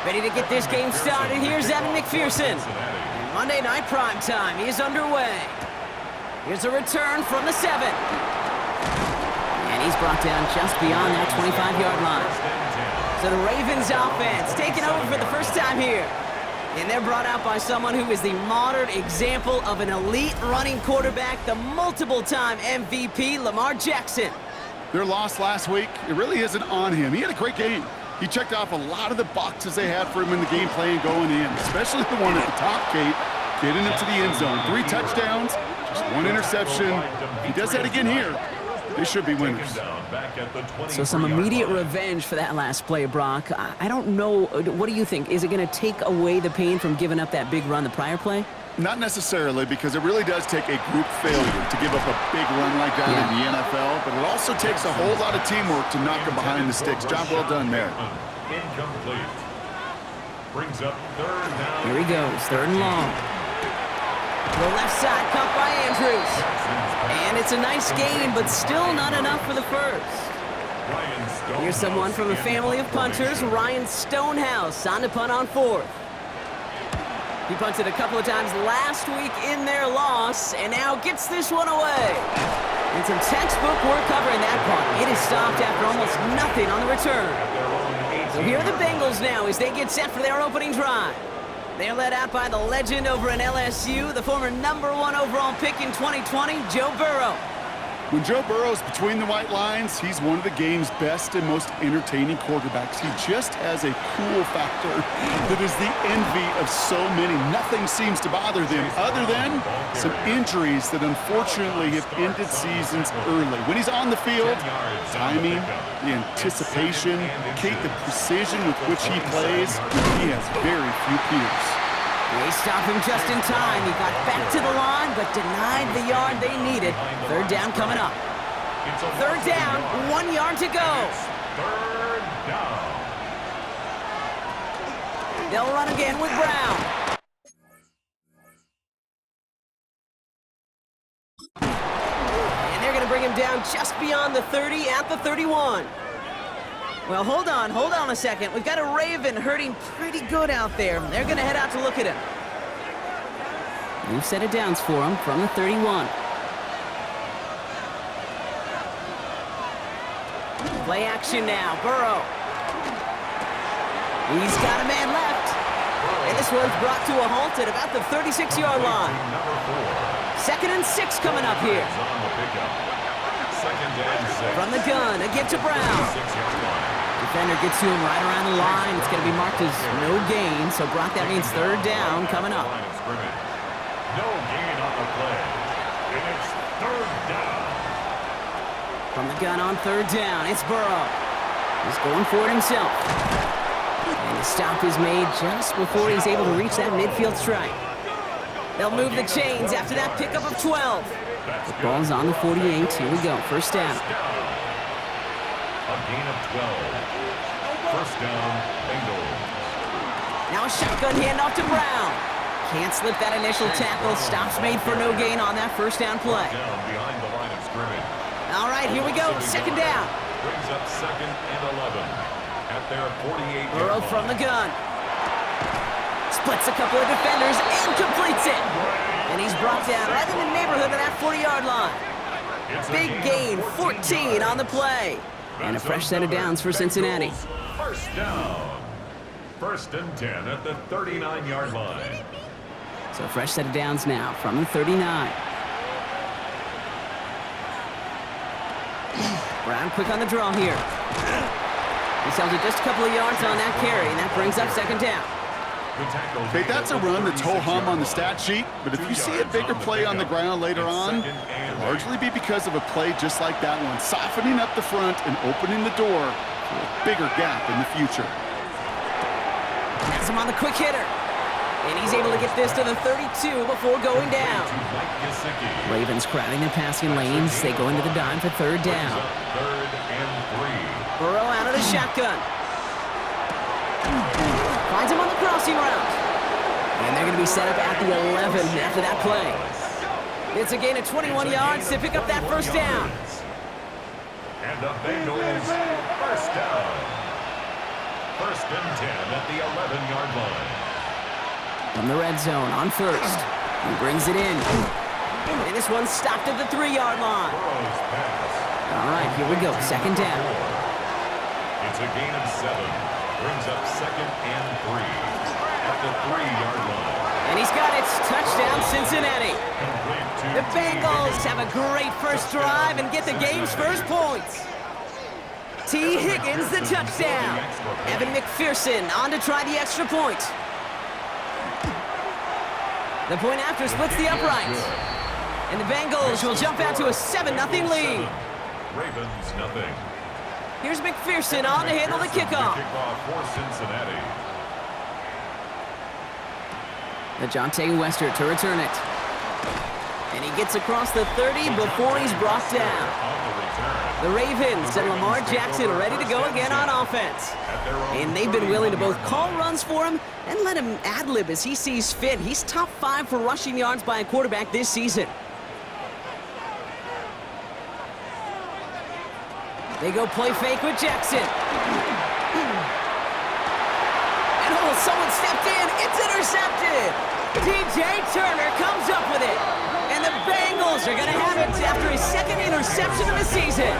Ready to get this game started. Here's Evan McPherson. And Monday Night Prime Time is underway. Here's a return from the 7. And he's brought down just beyond that 25-yard line. So the Ravens offense taking over for the first time here. And they're brought out by someone who is the modern example of an elite running quarterback, the multiple-time MVP, Lamar Jackson. Their loss last week, it really isn't on him. He had a great game. He checked off a lot of the boxes they had for him in the game plan going in, especially the one at the top, Kate, getting into the end zone. 3 touchdowns, just 1 interception. If he does that again here, they should be winners. So some immediate revenge for that last play, Brock. I don't know. What do you think? Is it going to take away the pain from giving up that big run the prior play? Not necessarily, because it really does take a group failure to give up a big run like that in the NFL, but it also takes a whole lot of teamwork to knock him behind the sticks. Job well done there. Incomplete. Brings up 3rd down. Here he goes, 3rd and long. To the left side, caught by Andrews. And it's a nice gain, but still not enough for the first. Here's someone from a family of punters, Ryan Stonehouse, on to punt on 4th. He punted a couple of times last week in their loss, and now gets this one away. And some textbook work covering that punt. It is stopped after almost nothing on the return. So here are the Bengals now as they get set for their opening drive. They're led out by the legend over in LSU, the former #1 overall pick in 2020, Joe Burrow. When Joe Burrow's between the white lines, he's one of the game's best and most entertaining quarterbacks. He just has a cool factor that is the envy of so many. Nothing seems to bother them other than some injuries that unfortunately have ended seasons early. When he's on the field, timing, the anticipation, Kate, the precision with which he plays, he has very few peers. They stopped him just in time. He got back to the line, but denied the yard they needed. 3rd down coming up. 3rd down, 1 yard to go. 3rd down. They'll run again with Brown. And they're going to bring him down just beyond the 30 at the 31. Well, hold on a second. We've got a Raven hurting pretty good out there. They're going to head out to look at him. New set of downs for him from the 31. Play action now. Burrow. He's got a man left. And this one's brought to a halt at about the 36-yard line. 2nd and 6 coming up here. From the gun, a give to Brown. Defender gets to him right around the line. It's going to be marked as no gain. So, Brock, that means 3rd down coming up. No gain on the play. And it's 3rd down. From the gun on 3rd down, it's Burrow. He's going for it himself. And the stop is made just before he's able to reach that midfield strike. They'll move the chains after that pickup of 12. The ball's on the 48. Here we go. 1st down. A gain of 12. 1st down, Bengals. Now a shotgun handoff to Brown. Can't slip that initial tackle. Stops made for no gain on that 1st down play. Down behind the line of scrimmage. All right, here we go. 2nd down. Brings up 2nd and 11 at their 48. Burrow from the gun. Splits a couple of defenders and completes it. And he's brought down right in the neighborhood of that 40-yard line. Big gain, 14 on the play. And a fresh set of downs for Cincinnati. 1st down. 1st and 10 at the 39-yard line. So a fresh set of downs now from the 39. Brown quick on the draw here. He sells it just a couple of yards on that carry, and that brings up 2nd down. Okay, that's a run that's ho-hum on the stat sheet, but if you see a bigger play on the ground later on, it'll largely be because of a play just like that one, softening up the front and opening the door for a bigger gap in the future. Has him on the quick hitter. And he's able to get this to the 32 before going down. Ravens crowding the passing lanes. They go into the dime for 3rd down. 3rd and 3. Burrow out of the shotgun. Finds him on the crossing route. And they're going to be set up at the 11 after that play. It's a gain of 21 yards to pick up that 1st down. And the Bengals 1st down. 1st and 10 at the 11-yard line. From the red zone on first. He brings it in. And this one's stopped at the 3-yard line. Burrow's pass. All right, here we go. Second down. It's a gain of 7. Brings up 2nd and 3 at the 3-yard line. And he's got it. Touchdown, Cincinnati. Complete to The Bengals have a great first drive and get the game's first points. T. Higgins, the touchdown. Evan McPherson on to try the extra point. The point after splits the uprights. And the Bengals will jump out to a 7-0 lead. Ravens nothing. Here's McPherson on to handle the kickoff. Kickoff for Cincinnati. DeJounte Wester to return it. And he gets across the 30 before he's brought down. On the return. The Ravens and Lamar Jackson ready to go again on offense. And they've been willing to both call runs for him and let him ad-lib as he sees fit. He's top 5 for rushing yards by a quarterback this season. They go play fake with Jackson. And oh, someone stepped in. It's intercepted. DJ Turner comes up with it. And the Bengals are going to have it after his 2nd interception of the season.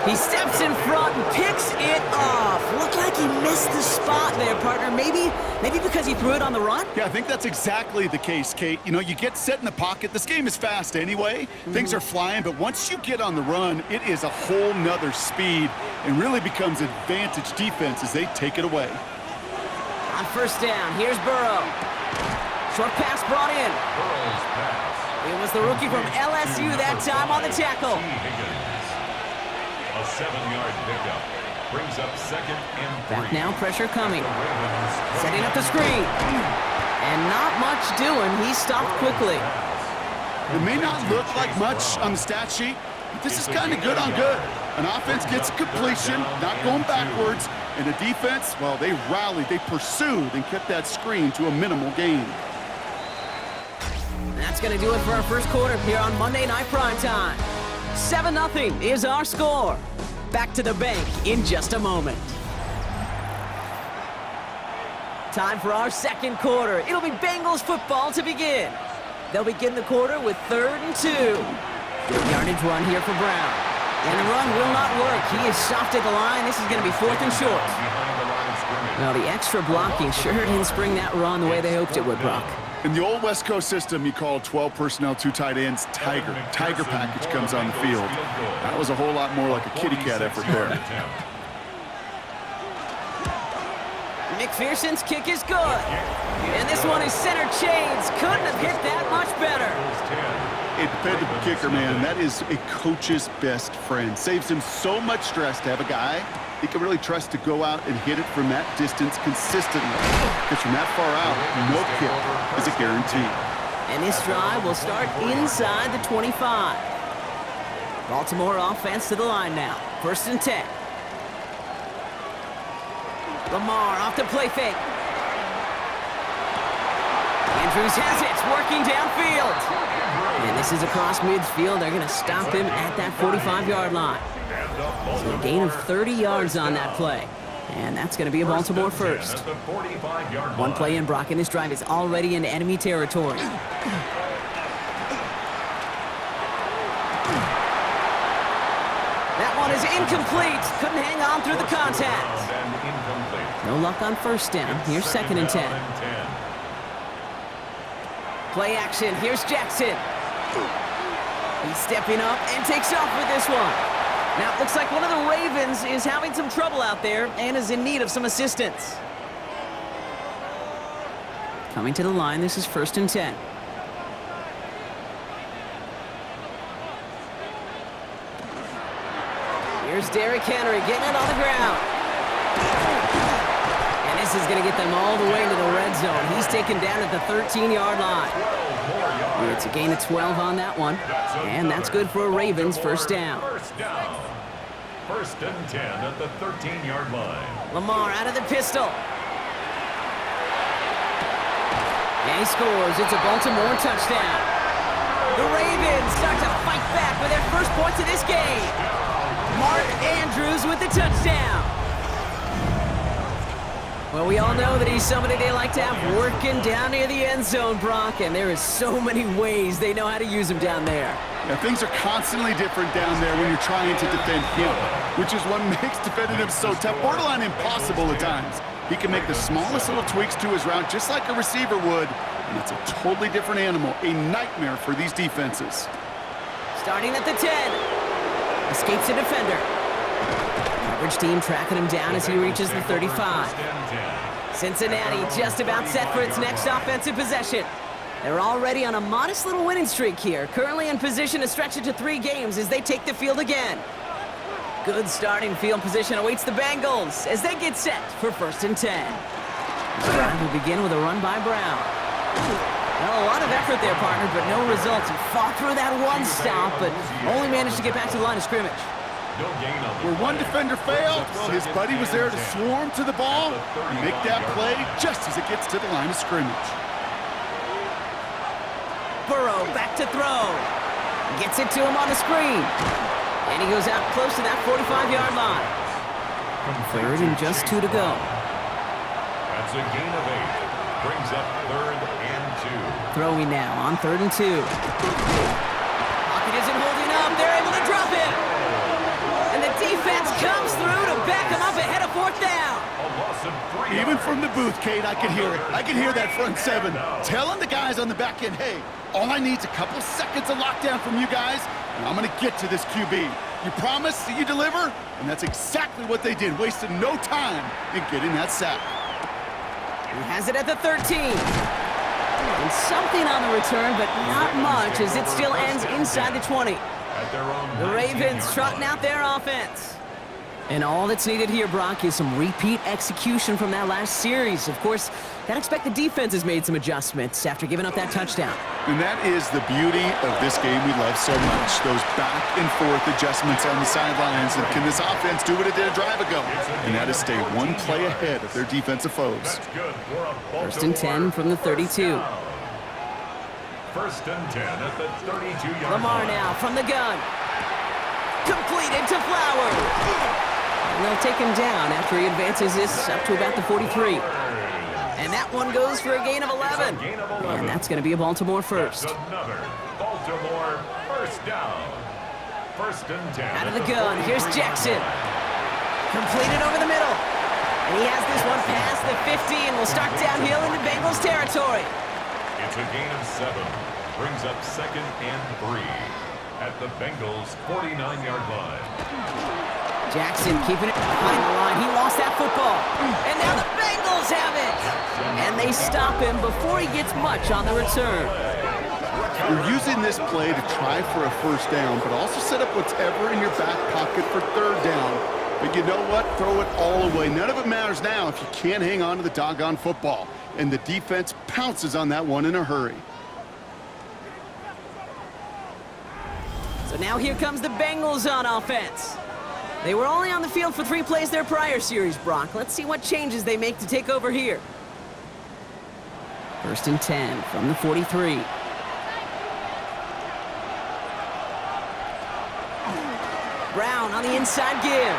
He steps in front and picks it off. Looked like he missed the spot there, partner. Maybe because he threw it on the run? Yeah, I think that's exactly the case, Kate. You know, you get set in the pocket. This game is fast anyway. Things are flying, but once you get on the run, it is a whole nother speed and really becomes advantage defense as they take it away. On first down, here's Burrow. Short pass brought in. Burrow's pass. It was the rookie from LSU that time on the tackle. T. Higgins. A 7-yard pickup. Brings up 2nd and 3. Back now, pressure coming. The Ravens Setting up the screen. And not much doing. He stopped quickly. It may not look like much on the stat sheet, but this is kind of good on good. An offense gets a completion, not going backwards, and the defense, well, they rallied, they pursued, and kept that screen to a minimal gain. That's going to do it for our first quarter here on Monday Night Primetime. 7-0 is our score. Back to the bank in just a moment. Time for our second quarter. It'll be Bengals football to begin. They'll begin the quarter with 3rd and 2. Good yardage run here for Brown. And the run will not work. He is soft at the line. This is going to be 4th and short. behind the line of scrimmage. Well, the extra blocking sure didn't spring that run the way they hoped it would, Brock. In the old West Coast system, you call 12 personnel, 2 tight ends, Tiger. Tiger package comes on the field. That was a whole lot more like a kitty cat effort there. McPherson's kick is good. And this one is center chains. Couldn't have hit that much better. A dependable kicker, man, that is a coach's best friend. Saves him so much stress to have a guy he can really trust to go out and hit it from that distance consistently. Because from that far out, no kick is a guarantee. And this drive will start inside the 25. Baltimore offense to the line now. 1st and 10. Lamar off to play fake. Andrews has it, working downfield. And this is across midfield. They're going to stop him at that 45-yard line. So a gain of 30 yards on that play. And that's going to be a Baltimore first. One play in, Brock, and this drive is already into enemy territory. That one is incomplete. Couldn't hang on through the contact. No luck on first down. Here's 2nd and 10. Play action. Here's Jackson. He's stepping up and takes off with this one. Now, it looks like one of the Ravens is having some trouble out there and is in need of some assistance. Coming to the line, this is 1st and 10. Here's Derrick Henry getting it on the ground. And this is going to get them all the way into the red zone. He's taken down at the 13-yard line. It's a gain of 12 on that one. And that's good for a Ravens first down. 1st and 10 at the 13-yard line. Lamar out of the pistol. And he scores. It's a Baltimore touchdown. The Ravens start to fight back with their first points of this game. Mark Andrews with the touchdown. Well, we all know that he's somebody they like to have working down near the end zone, Brock, and there is so many ways they know how to use him down there. Yeah, things are constantly different down there when you're trying to defend him, which is what makes defending him so tough, borderline impossible at times. He can make the smallest little tweaks to his route just like a receiver would, and it's a totally different animal, a nightmare for these defenses. Starting at the 10. Escapes a defender. Coverage team tracking him down as he reaches the 35. Cincinnati just about set for its next offensive possession. They're already on a modest little winning streak here, currently in position to stretch it to 3 games as they take the field again. Good starting field position awaits the Bengals as they get set for 1st and 10. This drive will begin with a run by Brown. Well, a lot of effort there, partner, but no results. He fought through that one stop, but only managed to get back to the line of scrimmage. Where one defender failed, well, his buddy was there to swarm to the ball and make that play just as it gets to the line of scrimmage. Burrow back to throw. Gets it to him on the screen. And he goes out close to that 45-yard line. 3rd and just 2 to go. That's a gain of 8. Brings up 3rd and 2. Throwing now on 3rd and 2. Pocket isn't holding up. They're able to drop him. And the defense comes through to back him up ahead of 4th down. A loss of 3. Even from the booth, Kate, I can hear it. I can hear that front 7 telling the guys on the back end, hey, all I need is a couple seconds of lockdown from you guys, and I'm going to get to this QB. You promise that you deliver? And that's exactly what they did, wasted no time in getting that sack. He has it at the 13. And something on the return, but not much as it still ends inside the 20. The Ravens trotting out their offense. And all that's needed here, Brock, is some repeat execution from that last series. Of course, gotta expect the defense has made some adjustments after giving up that touchdown. And that is the beauty of this game we love so much, those back and forth adjustments on the sidelines. And can this offense do what it did a drive ago? And that is stay one play ahead of their defensive foes. 1st and 10 from the 32. 1st and 10 at the 32-yard line. Lamar now from the gun. Completed to Flowers. And they'll take him down after he advances this up to about the 43. And that one goes for a gain of 11. And that's going to be a Baltimore first. Another Baltimore 1st down. 1st and 10. Out of the gun, here's Jackson. Completed over the middle. And he has this one past the 50 and will start downhill into Bengals territory. It's a gain of 7. Brings up 2nd and 3 at the Bengals 49-yard line. Jackson keeping it behind the line. He lost that football. And now the Bengals have it. And they stop him before he gets much on the return. You're using this play to try for a 1st down, but also set up whatever in your back pocket for 3rd down. But you know what? Throw it all away. None of it matters now if you can't hang on to the doggone football. And the defense pounces on that one in a hurry. So now here comes the Bengals on offense. They were only on the field for 3 plays their prior series, Brock. Let's see what changes they make to take over here. 1st and 10 from the 43. Brown on the inside give.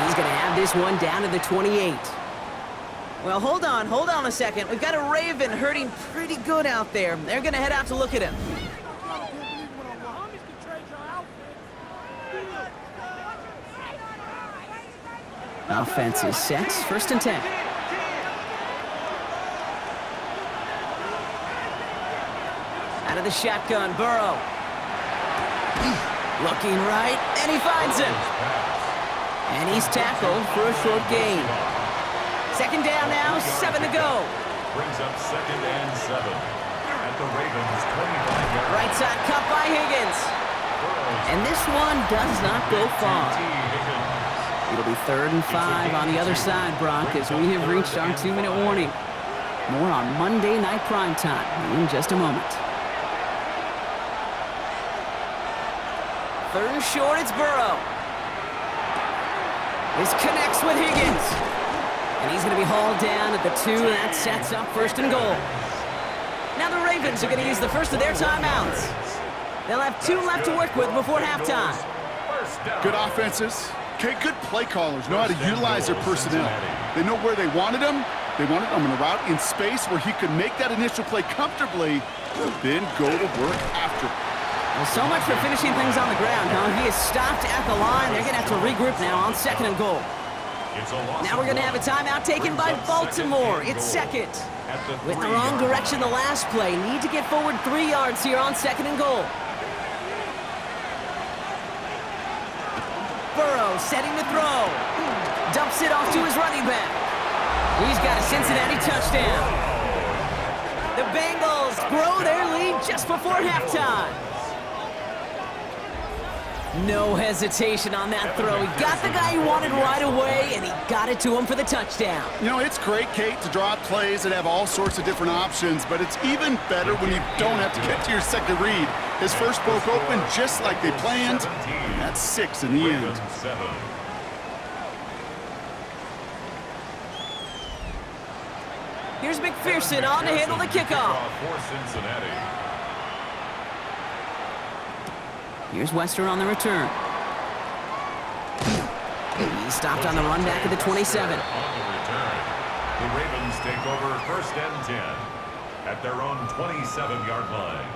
He's going to have this one down to the 28. Well, hold on a second. We've got a Raven hurting pretty good out there. They're going to head out to look at him. Offense is set. 1st and 10. Out of the shotgun, Burrow. Looking right, and he finds him. And he's tackled for a short gain. 2nd down now, 7 to go. Brings up 2nd and 7 at the Ravens 25-yard line. Right side cut by Higgins. And this one does not go far. It'll be 3rd and 5 on the other side, Brock, as we have reached our 2-minute warning. More on Monday Night Primetime in just a moment. 3rd and short, it's Burrow. This connects with Higgins. And he's going to be hauled down at the 2, and that sets up 1st and goal. Now the Ravens are going to use the first of their timeouts. They'll have 2 left to work with before halftime. Good offenses, Okay, good play callers know how to utilize their personnel. They know where they wanted him. They wanted him in a route in space where he could make that initial play comfortably, then go to work after. Well, so much for finishing things on the ground, huh? He is stopped at the line. They're going to have to regroup now on 2nd and goal. Now we're going to have a timeout taken by Baltimore. It's second. With the wrong direction the last play. Need to get forward 3 yards here on 2nd and goal. Burrow setting to throw. Dumps it off to his running back. He's got a Cincinnati touchdown. The Bengals grow their lead just before halftime. No hesitation on that throw. He got the guy he wanted right away, and he got it to him for the touchdown. You know, it's great, Kate, to draw up plays that have all sorts of different options, but it's even better when you don't have to get to your second read. His first broke open just like they planned, and that's 6 in the end. Here's McPherson on to handle the kickoff. Here's Wester on the return. He stopped on the run back at the 27. On the return, the Ravens take over 1st and 10 at their own 27-yard line.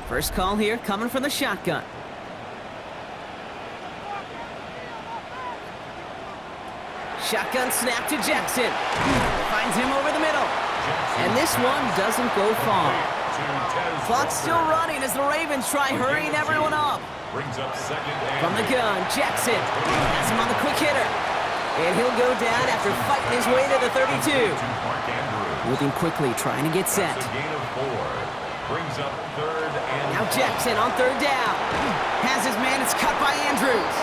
First call here coming from the shotgun. Shotgun snap to Jackson. Finds him over the middle. And this one doesn't go far. Clock's still running as the Ravens try hurrying everyone up. Brings up 2nd and From the gun, Jackson has him on the quick hitter. And he'll go down after fighting his way to the 32. Moving quickly, trying to get set. That's a gain of 4. Brings up 3rd and Now Jackson on 3rd down. Has his man, it's cut by Andrews.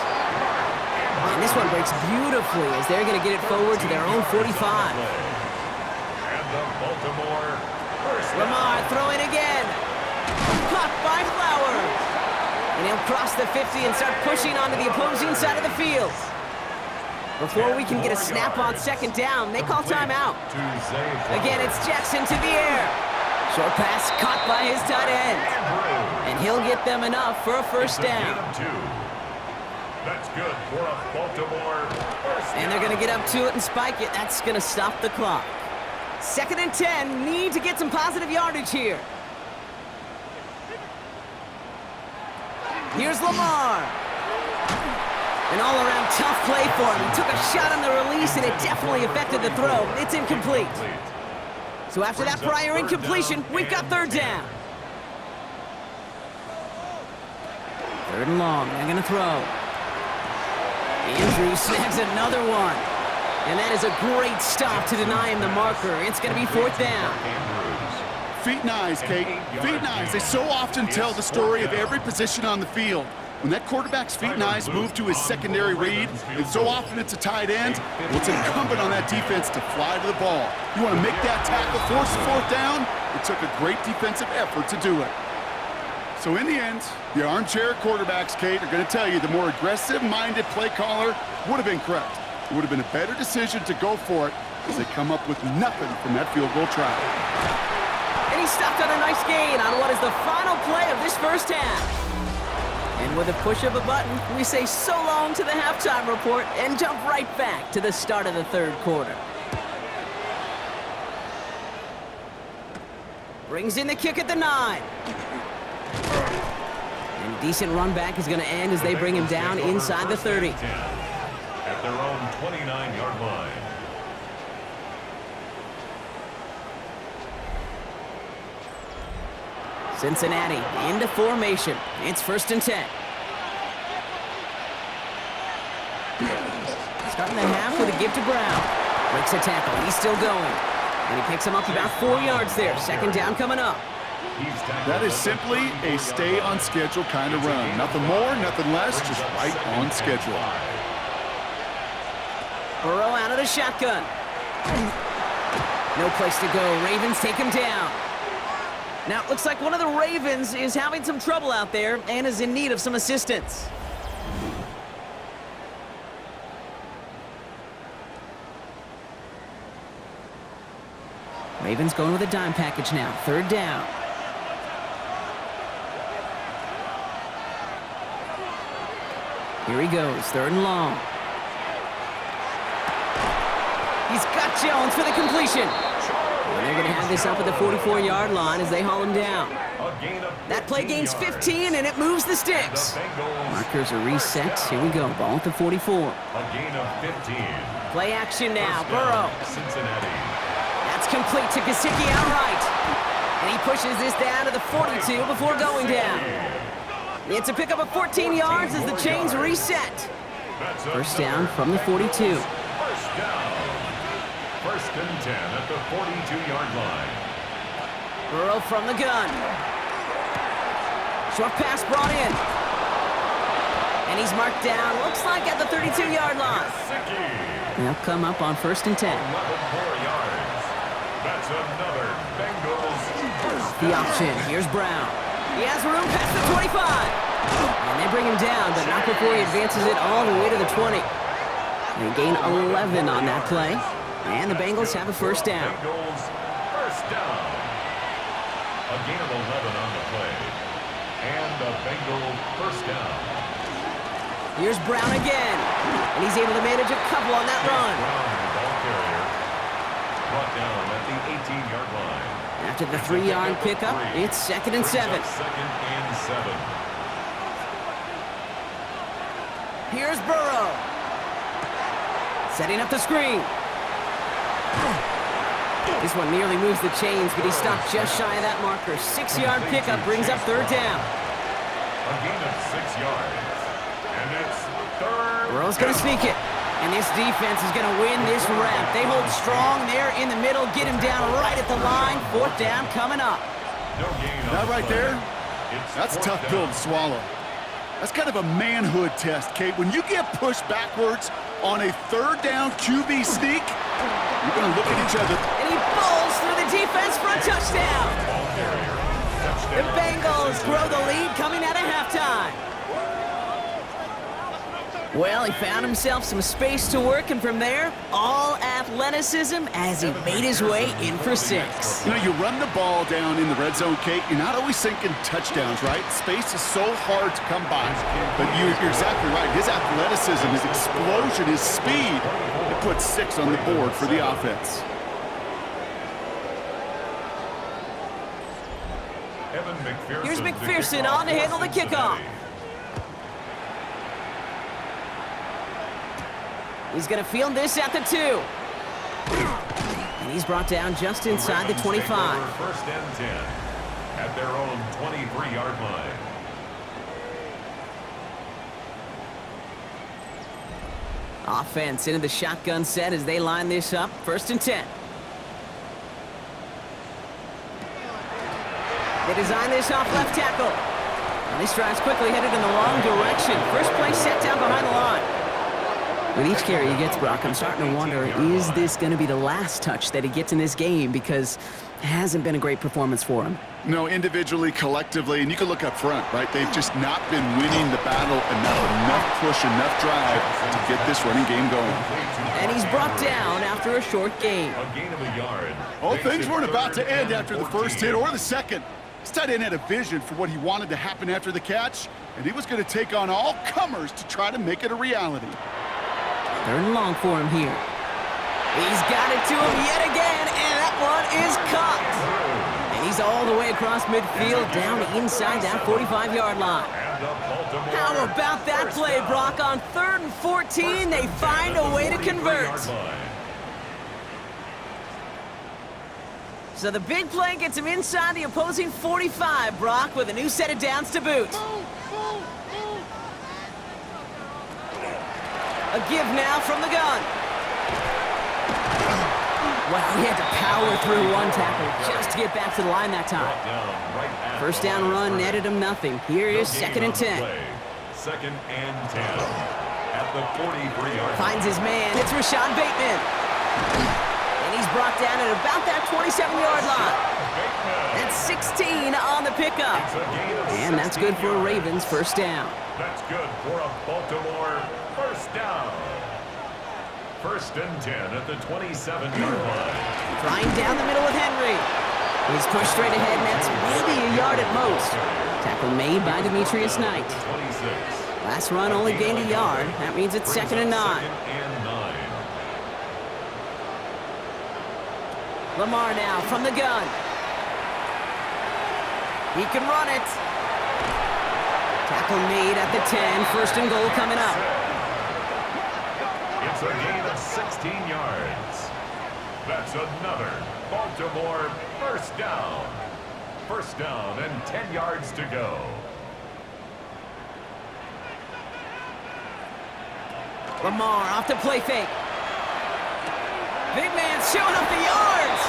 And this one breaks beautifully as they're going to get it forward to their own 45. And the Baltimore first Lamar throwing again. Caught by Flowers. And he'll cross the 50 and start pushing onto the opposing side of the field. Before we can get a snap on 2nd down, they call timeout. Again, it's Jackson to the air. Short pass caught by his tight end. And he'll get them enough for a first down. That's good for a Baltimore first And they're going to get up to it and spike it. That's going to stop the clock. 2nd and 10. Need to get some positive yardage here. Here's Lamar. An all-around tough play for him. He took a shot on the release, and it definitely affected the throw. It's incomplete. So after that prior incompletion, we've got 3rd down. 3rd and long. They're going to throw. Andrews snags another one. And that is a great stop to deny him the marker. It's going to be 4th down. Feet and eyes, Kate. Feet and eyes. They so often tell the story of every position on the field. When that quarterback's feet and eyes move to his secondary read, and so often it's a tight end, well, it's incumbent on that defense to fly to the ball. You want to make that tackle, force the 4th down? It took a great defensive effort to do it. So in the end, the armchair quarterbacks, Kate, are going to tell you the more aggressive-minded play caller would have been correct. It would have been a better decision to go for it as they come up with nothing from that field goal try. And he stopped on a nice gain on what is the final play of this first half. And with a push of a button, we say so long to the halftime report and jump right back to the start of the 3rd quarter. Brings in the kick at the 9. And decent run back is going to end as they bring him down inside the 30. At their own 29-yard line. Cincinnati into formation. It's 1st and 10. Starting the half with a give to Brown. Breaks a tackle. He's still going. And he picks him up about 4 yards there. 2nd down coming up. That is simply a stay-on-schedule kind of run. Nothing more, nothing less, just right on schedule. Burrow out of the shotgun. No place to go. Ravens take him down. Now, it looks like one of the Ravens is having some trouble out there and is in need of some assistance. Ravens going with a dime package now. 3rd down. Here he goes, 3rd and long. He's got Jones for the completion. And they're going to have this up at the 44-yard line as they haul him down. That play gains 15, and it moves the sticks. Markers are reset. Here we go. Ball at the 44. A gain of 15. Play action now. Burrow. Cincinnati. That's complete to Gesicki outright. And he pushes this down to the 42 before going down. It's a pickup of 14 yards as the chains reset. First down from the 42. First down. 1st and 10 at the 42-yard line. Burrow from the gun. Short pass brought in. And he's marked down, looks like at the 32-yard line. They'll come up on 1st and 10. 11 more yards. That's another Bengals first The option, here's Brown. He has room past the 25. And they bring him down, but not before he advances it all the way to the 20. They gain 11 on that play. And the Bengals have a first down. Bengals first down. A gain of 11 on the play. And the Bengals first down. Here's Brown again. And he's able to manage a couple on that run. Brown, the ball carrier, brought down at the 18-yard line. After the 3-yard pickup, it's 2nd and 7. 2nd and 7. Here's Burrow. Setting up the screen. This one nearly moves the chains, but he stopped just shy of that marker. 6-yard pickup brings up 3rd down. A gain of 6 yards. And it's 3rd. Burrow's going to sneak it. And this defense is going to win this rep. They hold strong there in the middle, get him down right at the line. 4th down coming up. No gain on That the right play. there, It's that's a 4th tough down. pill to swallow. That's kind of a manhood test, Kate. When you get pushed backwards on a 3rd down QB sneak, you're going to look at each other. And he bowls through the defense for a touchdown. Ball carrier. The Touchdown. Bengals grow the lead coming out of halftime. Well, he found himself some space to work, and from there, all athleticism as he made his way in for 6. You know, you run the ball down in the red zone, Kate, you're not always thinking touchdowns, right? Space is so hard to come by. But you're exactly right. His athleticism, his explosion, his speed, it puts 6 on the board for the offense. Evan McPherson. Here's to McPherson kick off on to handle the for kickoff. Cincinnati. He's going to field this at the 2. And he's brought down just inside the 25. 1st and 10 at their own 23-yard line. Offense into the shotgun set as they line this up. 1st and 10. They design this off left tackle. And this drive's quickly headed in the wrong direction. First play set down behind the line. With each carry he gets, Brock, I'm starting to wonder, is this going to be the last touch that he gets in this game? Because it hasn't been a great performance for him. No, individually, collectively, and you can look up front, right? They've just not been winning the battle enough push, enough drive to get this running game going. And he's brought down after a short gain. A gain of a yard. Oh, Makes things it weren't about to 3rd end and after the 14. first hit or the second. This tight end had a vision for what he wanted to happen after the catch, and he was going to take on all comers to try to make it a reality. 3rd and long for him here. He's got it to him yet again, and that one is caught. And he's all the way across midfield, down inside that 45-yard line. And the Baltimore How about that play, Brock? On 3rd and 14, they find a way to convert. So the big play gets him inside the opposing 45, Brock, with a new set of downs to boot. A give now from the gun. Wow, he had to power through one tackle just to get back to the line that time. First down run netted him nothing. Here is 2nd and 10. 2nd and 10 at the 43-yard line. Finds his man. It's Rashad Bateman. And he's brought down at about that 27-yard line. That's 16 on the pickup. And that's good for a Ravens first down. That's good for a Baltimore first down. 1st and 10 at the 27-yard line. Flying down the middle with Henry. He's pushed straight ahead, and that's maybe a yard at most. Tackle made by Demetrius Knight. 26. Last run only gained a yard. That means it's 2nd and 9. Lamar now from the gun. He can run it. Tackle made at the 10. 1st and goal coming up. It's a gain of 16 yards. That's another Baltimore first down. First down and 10 yards to go. Lamar off the play fake. Big man showing up the yards.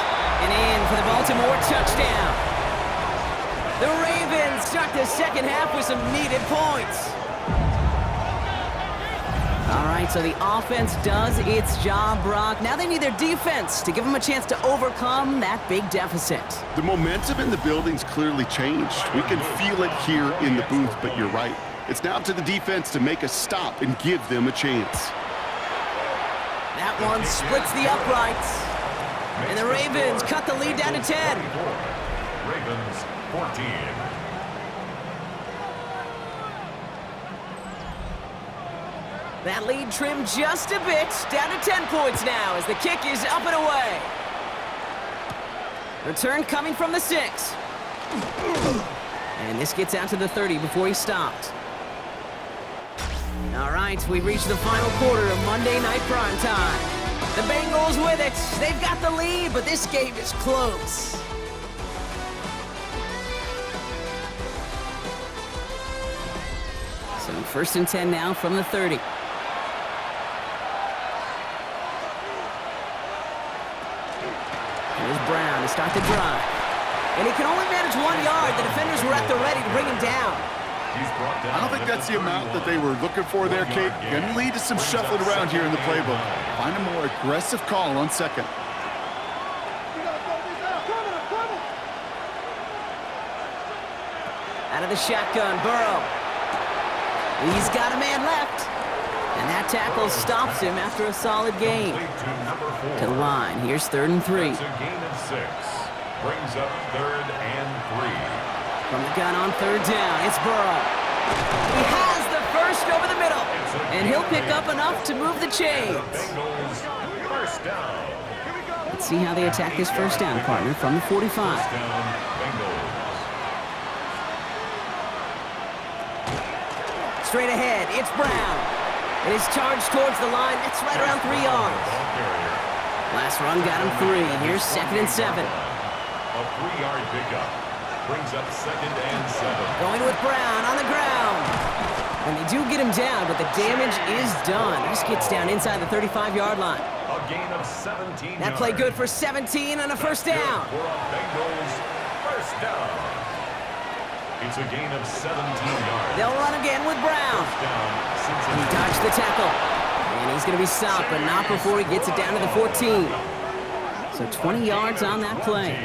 And in for the Baltimore touchdown. The Ravens start the second half with some needed points. All right, so the offense does its job, Brock. Now they need their defense to give them a chance to overcome that big deficit. The momentum in the building's clearly changed. We can feel it here in the booth, but you're right. It's now up to the defense to make a stop and give them a chance. That one splits the uprights. And the Ravens cut the lead down to 10. Ravens 14. That lead trimmed just a bit, down to 10 points now as the kick is up and away. Return coming from the 6. And this gets out to the 30 before he stopped. All right, we've reached the final quarter of Monday Night Primetime. The Bengals with it. They've got the lead, but this game is close. So 1st and 10 now from the 30. Here's Brown to start the drive. And he can only manage 1 yard. The defenders were at the ready to bring him down. I don't think that's the amount that they were looking for there, Kate. Can lead to some shuffling around here in the playbook. Find a more aggressive call on 2nd. Out of the shotgun, Burrow. He's got a man left. And that tackle stops him after a solid gain. To the line. Here's 3rd and 3. It's a gain of 6. Brings up 3rd and 3. From the gun on 3rd down, it's Burrow. He has the first over the middle. And he'll pick up enough to move the chains. First down. Let's see how they attack this first down, partner, from the 45. First down, Bengals. Straight ahead, it's Brown. It is charged towards the line. It's right around 3 yards. Last run got him 3. Here's 2nd and 7. A 3-yard pickup. Brings up 2nd and 7. Going with Brown on the ground. And they do get him down, but the damage is done. This gets down inside the 35-yard line. A gain of 17 That play good for 17 and a first down. For a Bengals first down. It's a gain of 17 yards. They'll run again with Brown. First down, He dodged the tackle. And he's going to be stopped, but not before he gets it down to the 14. So 20 yards on that play.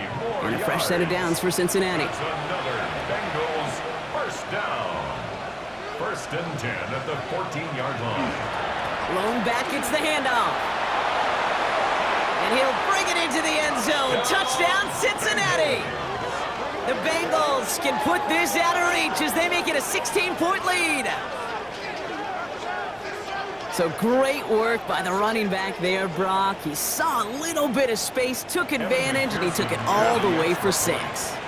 And a fresh set of downs for Cincinnati. That's another Bengals first down. 1st and 10 at the 14-yard line. Blown back, it's the handoff. And he'll bring it into the end zone. Touchdown, Cincinnati. The Bengals can put this out of reach as they make it a 16-point lead. So great work by the running back there, Brock. He saw a little bit of space, took advantage, and he took it all the way for 6.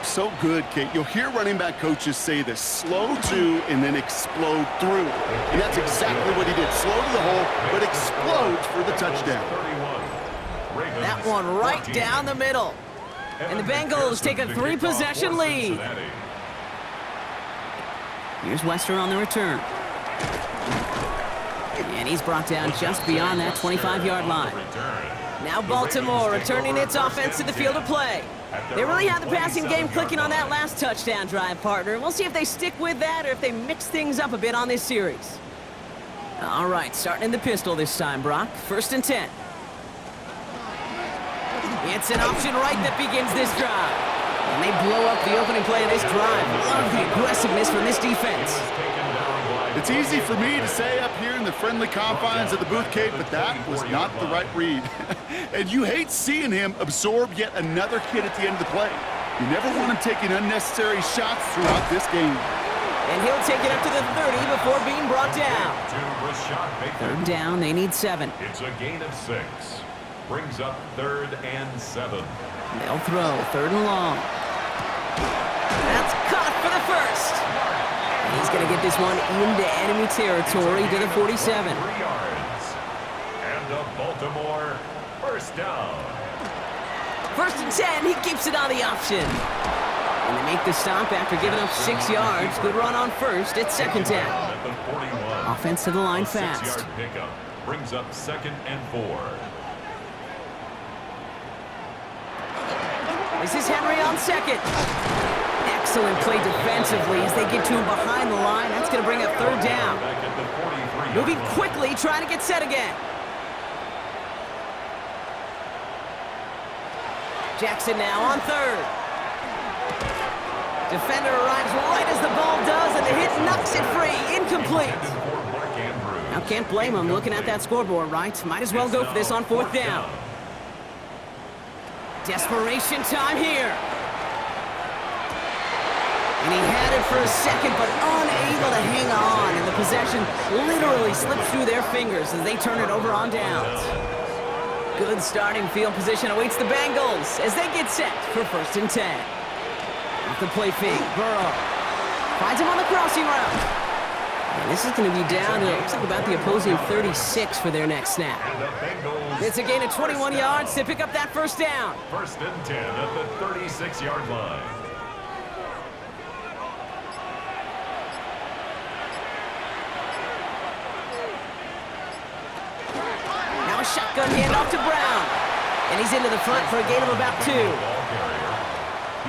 So good, Kate. You'll hear running back coaches say this: slow to and then explode through. And that's exactly what he did. Slow to the hole, but explodes for the touchdown. That one right down the middle. And the Bengals take a 3-possession lead. Here's Wester on the return. And he's brought down just beyond that 25-yard line. Now Baltimore returning its offense to the field of play. They really had the passing game clicking on that last touchdown drive, partner. We'll see if they stick with that or if they mix things up a bit on this series. All right, starting in the pistol this time, Brock. 1st and 10. It's an option right that begins this drive. And they blow up the opening play of this drive. Love the aggressiveness from this defense. It's easy for me to say up here in the friendly confines of the booth, Kate, but that was not the right read. And you hate seeing him absorb yet another hit at the end of the play. You never want him taking unnecessary shots throughout this game. And he'll take it up to the 30 before being brought down. Third down, they need 7. It's a gain of 6. Brings up 3rd and 7. They'll throw, 3rd and long. That's caught for the first. He's going to get this one into enemy territory to the 47. 3 yards. And a Baltimore first down. 1st and 10, he keeps it on the option. And they make the stop after giving up 6 yards. Good run on first. It's 2nd down. At the 41. Offense to the line fast. 6-yard pickup brings up 2nd and 4. This is Henry on 2nd. Excellent play defensively as they get to him behind the line. That's going to bring up 3rd down. Back at the 43. Moving quickly, trying to get set again. Jackson now on 3rd. Defender arrives right as the ball does, and the hit knocks it free. Incomplete. Now, can't blame him looking at that scoreboard, right? Might as well go for this on 4th down. Desperation time here. And he had it for a second, but unable to hang on. And the possession literally slips through their fingers as they turn it over on downs. Good starting field position awaits the Bengals as they get set for 1st and 10. Off the play fake, Burrow finds him on the crossing route. And this is going to be down to, looks like about the opposing 36 for their next snap. It's a gain of 21 yards to pick up that 1st down. 1st and 10 at the 36-yard line. Now a shotgun handoff to Brown. And he's into the front for a gain of about 2.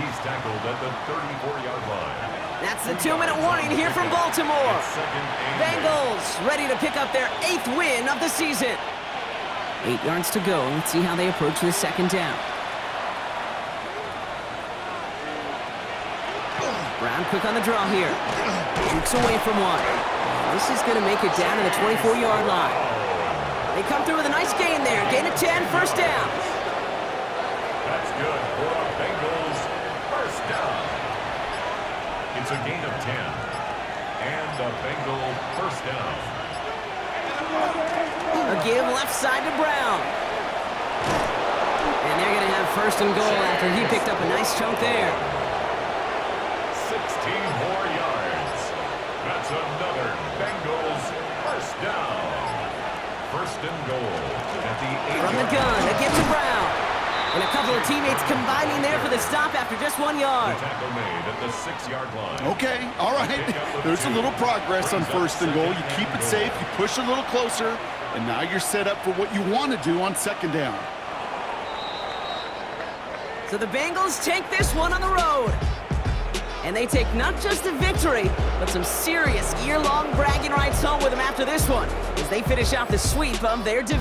He's tackled at the 34-yard line. That's the 2-minute warning here from Baltimore. Bengals ready to pick up their 8th win of the season. 8 yards to go. Let's see how they approach this 2nd down. Brown quick on the draw here. Jukes away from one. This is going to make it down to the 24-yard line. They come through with a nice gain there. Gain of 10, 1st down. That's good for a Bengals first down. It's a gain of 10. And a Bengal first down. A give left side to Brown. And they're going to have 1st and goal after he picked up a nice chunk there. 16 more yards. That's another Bengals first down. 1st and goal at the 8-yard line. From the gun, a give to Brown. And a couple of teammates combining there for the stop after just 1 yard. The tackle made at the 6-yard line. Okay, all right. There's a little progress on 1st and goal. You keep it safe, you push a little closer, and now you're set up for what you want to do on 2nd down. So the Bengals take this one on the road. And they take not just a victory, but some serious year-long bragging rights home with them after this one, as they finish off the sweep of their division.